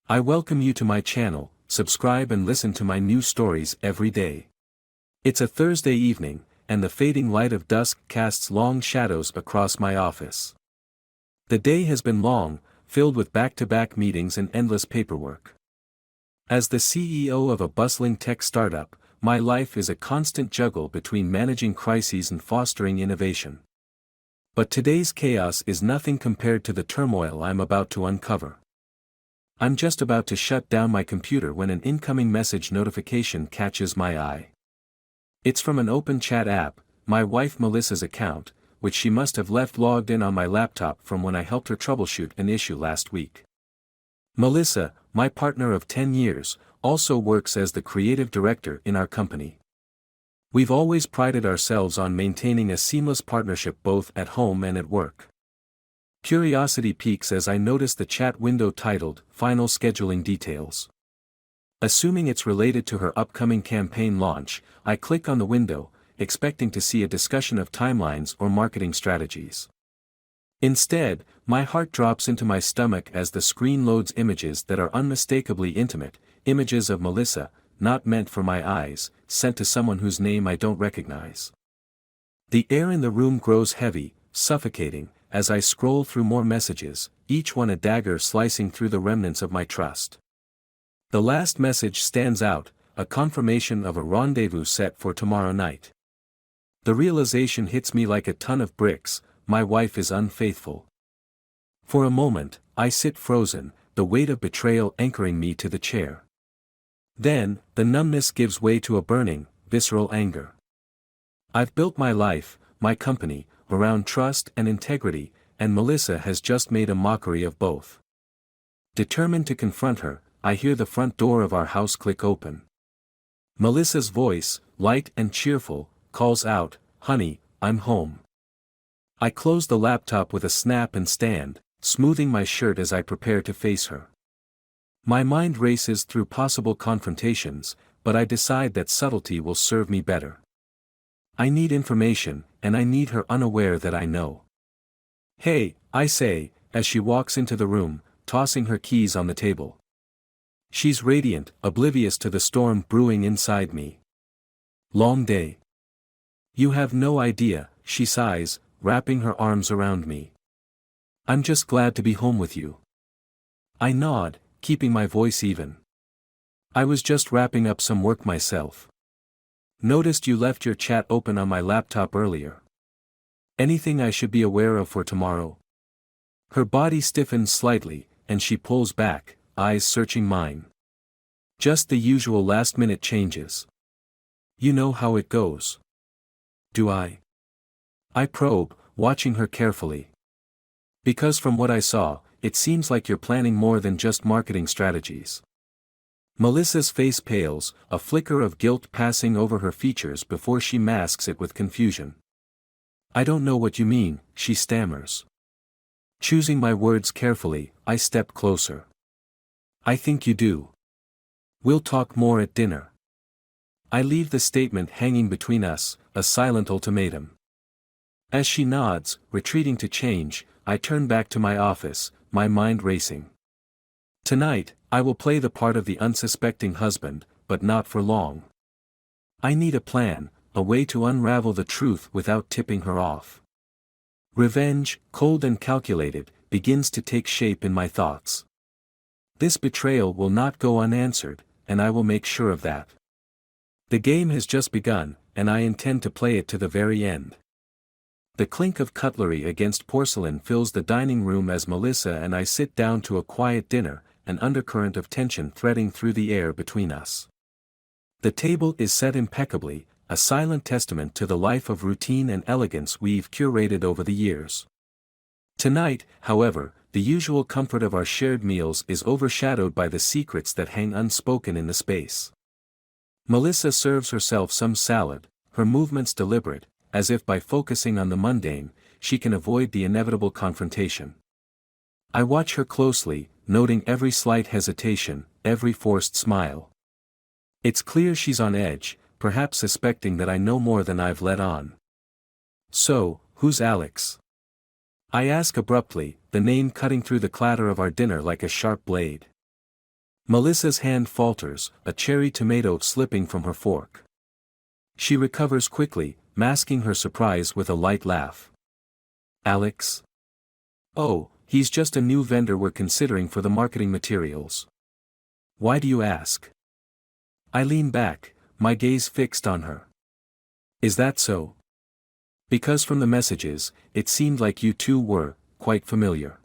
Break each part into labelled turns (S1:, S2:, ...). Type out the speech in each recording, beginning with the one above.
S1: I welcome you to my channel. Subscribe and listen to my new stories every day. It's a Thursday evening, and the fading light of dusk casts long shadows across my office. The day has been long, filled with back-to-back meetings and endless paperwork. As the CEO of a bustling tech startup, my life is a constant juggle between managing crises and fostering innovation. But today's chaos is nothing compared to the turmoil I'm about to uncover. I'm just about to shut down my computer when an incoming message notification catches my eye. It's from an open chat app, my wife Melissa's account, which she must have left logged in on my laptop from when I helped her troubleshoot an issue last week. Melissa, my partner of 10 years, also works as the creative director in our company. We've always prided ourselves on maintaining a seamless partnership both at home and at work. Curiosity peaks as I notice the chat window titled, Final Scheduling Details. Assuming it's related to her upcoming campaign launch, I click on the window, expecting to see a discussion of timelines or marketing strategies. Instead, my heart drops into my stomach as the screen loads images that are unmistakably intimate, images of Melissa, not meant for my eyes, sent to someone whose name I don't recognize. The air in the room grows heavy, suffocating, as I scroll through more messages, each one a dagger slicing through the remnants of my trust. The last message stands out, a confirmation of a rendezvous set for tomorrow night. The realization hits me like a ton of bricks, my wife is unfaithful. For a moment, I sit frozen, the weight of betrayal anchoring me to the chair. Then, the numbness gives way to a burning, visceral anger. I've built my life, my company, around trust and integrity, and Melissa has just made a mockery of both. Determined to confront her, I hear the front door of our house click open. Melissa's voice, light and cheerful, calls out, "Honey, I'm home." I close the laptop with a snap and stand, smoothing my shirt as I prepare to face her. My mind races through possible confrontations, but I decide that subtlety will serve me better. I need information, and I need her unaware that I know. "Hey," I say, as she walks into the room, tossing her keys on the table. She's radiant, oblivious to the storm brewing inside me. "Long day." "You have no idea," she sighs, wrapping her arms around me. "I'm just glad to be home with you." I nod, keeping my voice even. "I was just wrapping up some work myself. Noticed you left your chat open on my laptop earlier. Anything I should be aware of for tomorrow?" Her body stiffens slightly, and she pulls back, eyes searching mine. "Just the usual last-minute changes. You know how it goes." "Do I?" I probe, watching her carefully. "Because from what I saw, it seems like you're planning more than just marketing strategies." Melissa's face pales, a flicker of guilt passing over her features before she masks it with confusion. "I don't know what you mean," she stammers. Choosing my words carefully, I step closer. "I think you do. We'll talk more at dinner." I leave the statement hanging between us, a silent ultimatum. As she nods, retreating to change, I turn back to my office, my mind racing. Tonight, I will play the part of the unsuspecting husband, but not for long. I need a plan, a way to unravel the truth without tipping her off. Revenge, cold and calculated, begins to take shape in my thoughts. This betrayal will not go unanswered, and I will make sure of that. The game has just begun, and I intend to play it to the very end. The clink of cutlery against porcelain fills the dining room as Melissa and I sit down to a quiet dinner, an undercurrent of tension threading through the air between us. The table is set impeccably, a silent testament to the life of routine and elegance we've curated over the years. Tonight, however, the usual comfort of our shared meals is overshadowed by the secrets that hang unspoken in the space. Melissa serves herself some salad, her movements deliberate, as if by focusing on the mundane, she can avoid the inevitable confrontation. I watch her closely, noting every slight hesitation, every forced smile. It's clear she's on edge, perhaps suspecting that I know more than I've let on. "So, who's Alex?" I ask abruptly, the name cutting through the clatter of our dinner like a sharp blade. Melissa's hand falters, a cherry tomato slipping from her fork. She recovers quickly, masking her surprise with a light laugh. Alex? Oh, he's just a new vendor we're considering for the marketing materials. Why do you ask? I lean back, my gaze fixed on her. Is that so? Because from the messages, it seemed like you two were, quite familiar.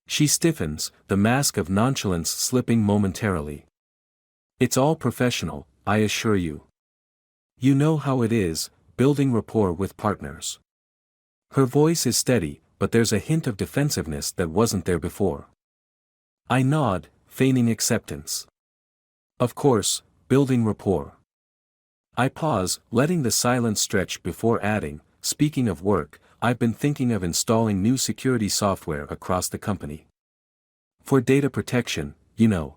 S1: She stiffens, the mask of nonchalance slipping momentarily. It's all professional, I assure you. You know how it is, building rapport with partners. Her voice is steady, but there's a hint of defensiveness that wasn't there before. I nod, feigning acceptance. Of course, building rapport. I pause, letting the silence stretch before adding, speaking of work, I've been thinking of installing new security software across the company. For data protection, you know.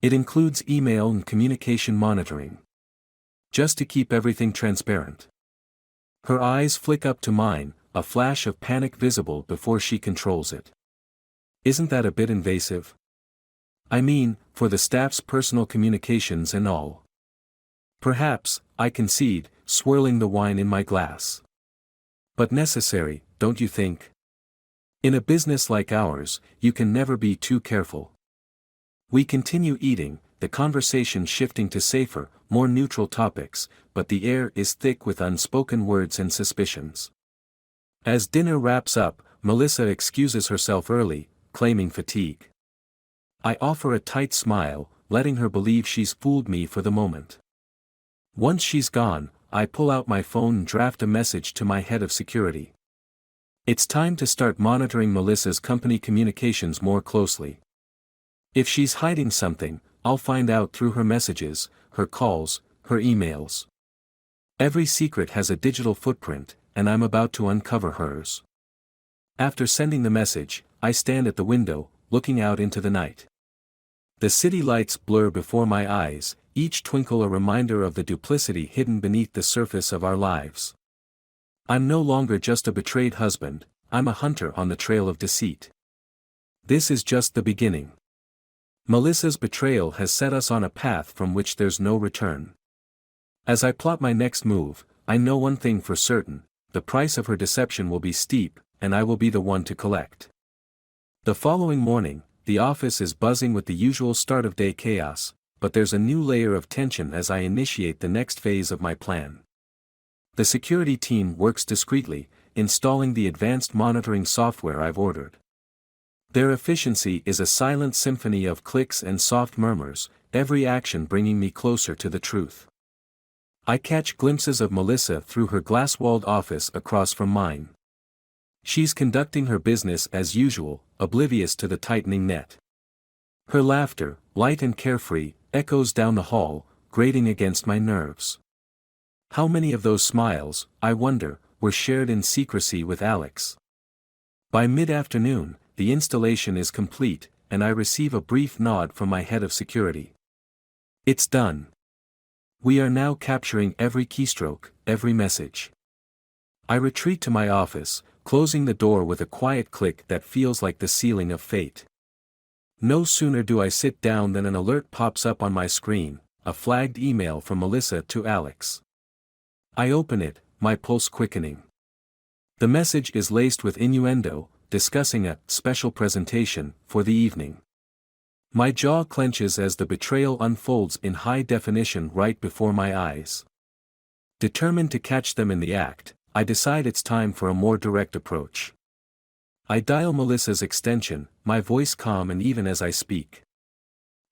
S1: It includes email and communication monitoring. Just to keep everything transparent. Her eyes flick up to mine, a flash of panic visible before she controls it. Isn't that a bit invasive? I mean, for the staff's personal communications and all. Perhaps, I concede, swirling the wine in my glass. But necessary, don't you think? In a business like ours, you can never be too careful. We continue eating, the conversation shifting to safer, more neutral topics, but the air is thick with unspoken words and suspicions. As dinner wraps up, Melissa excuses herself early, claiming fatigue. I offer a tight smile, letting her believe she's fooled me for the moment. Once she's gone, I pull out my phone and draft a message to my head of security. It's time to start monitoring Melissa's company communications more closely. If she's hiding something, I'll find out through her messages, her calls, her emails. Every secret has a digital footprint, and I'm about to uncover hers. After sending the message, I stand at the window, looking out into the night. The city lights blur before my eyes, each twinkle a reminder of the duplicity hidden beneath the surface of our lives. I'm no longer just a betrayed husband, I'm a hunter on the trail of deceit. This is just the beginning. Melissa's betrayal has set us on a path from which there's no return. As I plot my next move, I know one thing for certain, the price of her deception will be steep, and I will be the one to collect. The following morning, the office is buzzing with the usual start-of-day chaos, but there's a new layer of tension as I initiate the next phase of my plan. The security team works discreetly, installing the advanced monitoring software I've ordered. Their efficiency is a silent symphony of clicks and soft murmurs, every action bringing me closer to the truth. I catch glimpses of Melissa through her glass-walled office across from mine. She's conducting her business as usual, oblivious to the tightening net. Her laughter, light and carefree, echoes down the hall, grating against my nerves. How many of those smiles, I wonder, were shared in secrecy with Alex? By mid-afternoon, the installation is complete, and I receive a brief nod from my head of security. It's done. We are now capturing every keystroke, every message. I retreat to my office, closing the door with a quiet click that feels like the sealing of fate. No sooner do I sit down than an alert pops up on my screen, a flagged email from Melissa to Alex. I open it, my pulse quickening. The message is laced with innuendo, discussing a special presentation for the evening. My jaw clenches as the betrayal unfolds in high definition right before my eyes. Determined to catch them in the act, I decide it's time for a more direct approach. I dial Melissa's extension, my voice calm and even as I speak.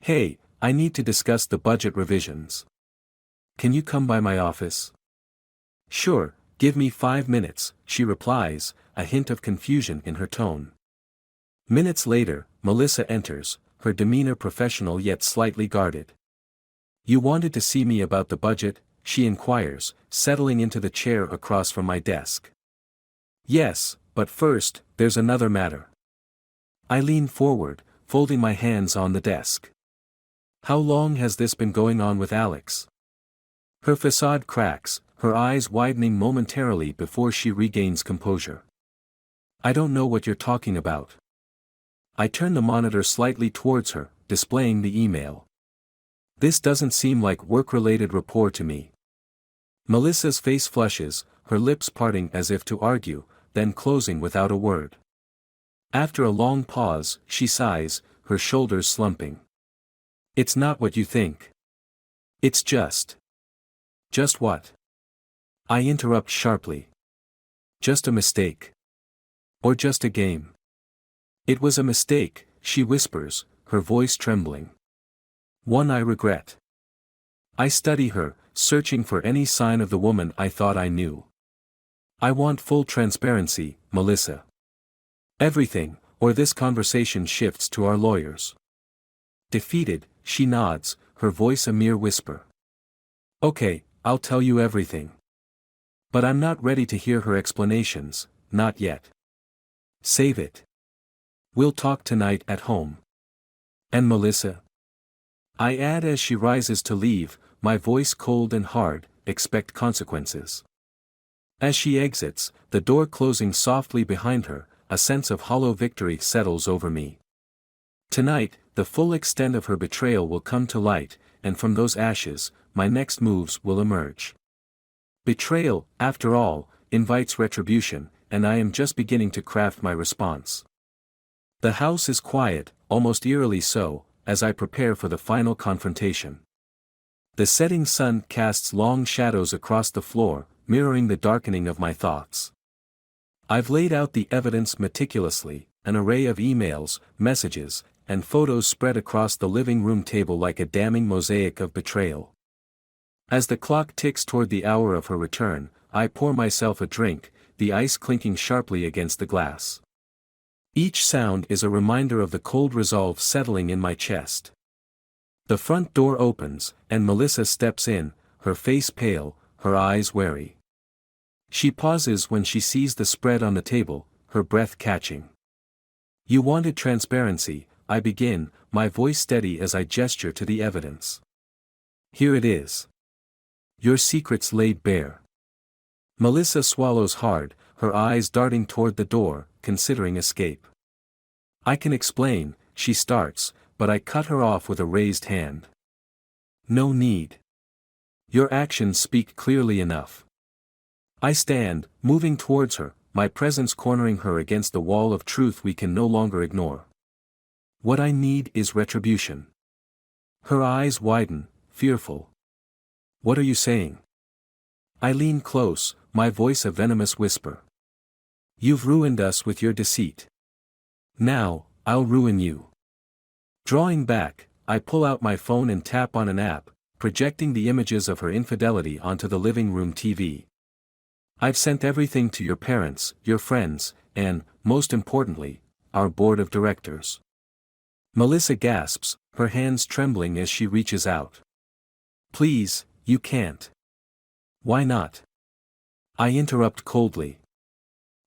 S1: Hey, I need to discuss the budget revisions. Can you come by my office? Sure, give me 5 minutes, she replies, a hint of confusion in her tone. Minutes later, Melissa enters, her demeanor professional yet slightly guarded. You wanted to see me about the budget? She inquires, settling into the chair across from my desk. Yes, but first, there's another matter. I lean forward, folding my hands on the desk. How long has this been going on with Alex? Her facade cracks, her eyes widening momentarily before she regains composure. I don't know what you're talking about. I turn the monitor slightly towards her, displaying the email. This doesn't seem like work-related rapport to me. Melissa's face flushes, her lips parting as if to argue, then closing without a word. After a long pause, she sighs, her shoulders slumping. It's not what you think. It's just. Just what? I interrupt sharply. Just a mistake. Or just a game. It was a mistake, she whispers, her voice trembling. One I regret. I study her, searching for any sign of the woman I thought I knew. I want full transparency, Melissa. Everything, or this conversation shifts to our lawyers. Defeated, she nods, her voice a mere whisper. Okay, I'll tell you everything. But I'm not ready to hear her explanations, not yet. Save it. We'll talk tonight at home. And Melissa? I add as she rises to leave, my voice cold and hard, expect consequences. As she exits, the door closing softly behind her, a sense of hollow victory settles over me. Tonight, the full extent of her betrayal will come to light, and from those ashes, my next moves will emerge. Betrayal, after all, invites retribution, and I am just beginning to craft my response. The house is quiet, almost eerily so, as I prepare for the final confrontation. The setting sun casts long shadows across the floor, mirroring the darkening of my thoughts. I've laid out the evidence meticulously, an array of emails, messages, and photos spread across the living room table like a damning mosaic of betrayal. As the clock ticks toward the hour of her return, I pour myself a drink, the ice clinking sharply against the glass. Each sound is a reminder of the cold resolve settling in my chest. The front door opens, and Melissa steps in, her face pale, her eyes wary. She pauses when she sees the spread on the table, her breath catching. You wanted transparency, I begin, my voice steady as I gesture to the evidence. Here it is. Your secrets laid bare. Melissa swallows hard, her eyes darting toward the door, considering escape. I can explain, she starts, but I cut her off with a raised hand. No need. Your actions speak clearly enough. I stand, moving towards her, my presence cornering her against the wall of truth we can no longer ignore. What I need is retribution. Her eyes widen, fearful. What are you saying? I lean close, my voice a venomous whisper. You've ruined us with your deceit. Now, I'll ruin you. Drawing back, I pull out my phone and tap on an app, projecting the images of her infidelity onto the living room TV. I've sent everything to your parents, your friends, and, most importantly, our board of directors. Melissa gasps, her hands trembling as she reaches out. Please, you can't. Why not? I interrupt coldly.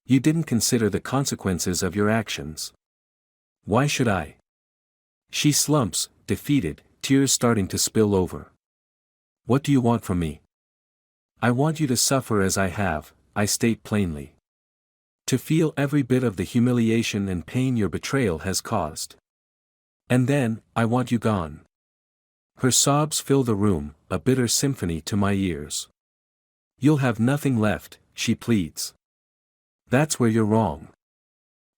S1: You didn't consider the consequences of your actions. Why should I? She slumps, defeated, tears starting to spill over. What do you want from me? I want you to suffer as I have, I state plainly. To feel every bit of the humiliation and pain your betrayal has caused. And then, I want you gone. Her sobs fill the room, a bitter symphony to my ears. You'll have nothing left, she pleads. That's where you're wrong.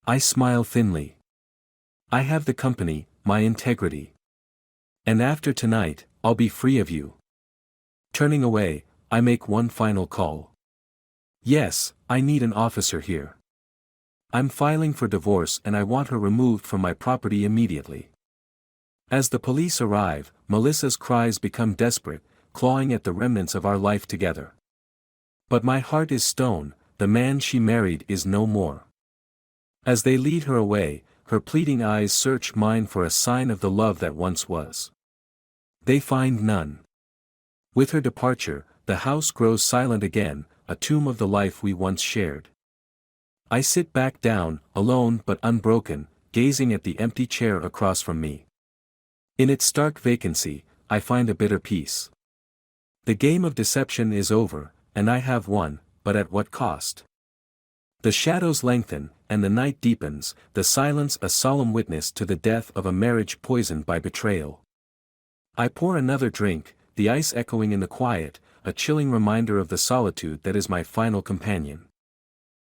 S1: I smile thinly. I have the company, my integrity. And after tonight, I'll be free of you. Turning away, I make one final call. Yes, I need an officer here. I'm filing for divorce and I want her removed from my property immediately. As the police arrive, Melissa's cries become desperate, clawing at the remnants of our life together. But my heart is stone, the man she married is no more. As they lead her away, her pleading eyes search mine for a sign of the love that once was. They find none. With her departure, the house grows silent again, a tomb of the life we once shared. I sit back down, alone but unbroken, gazing at the empty chair across from me. In its stark vacancy, I find a bitter peace. The game of deception is over, and I have won, but at what cost? The shadows lengthen, and the night deepens, the silence a solemn witness to the death of a marriage poisoned by betrayal. I pour another drink, the ice echoing in the quiet, a chilling reminder of the solitude that is my final companion.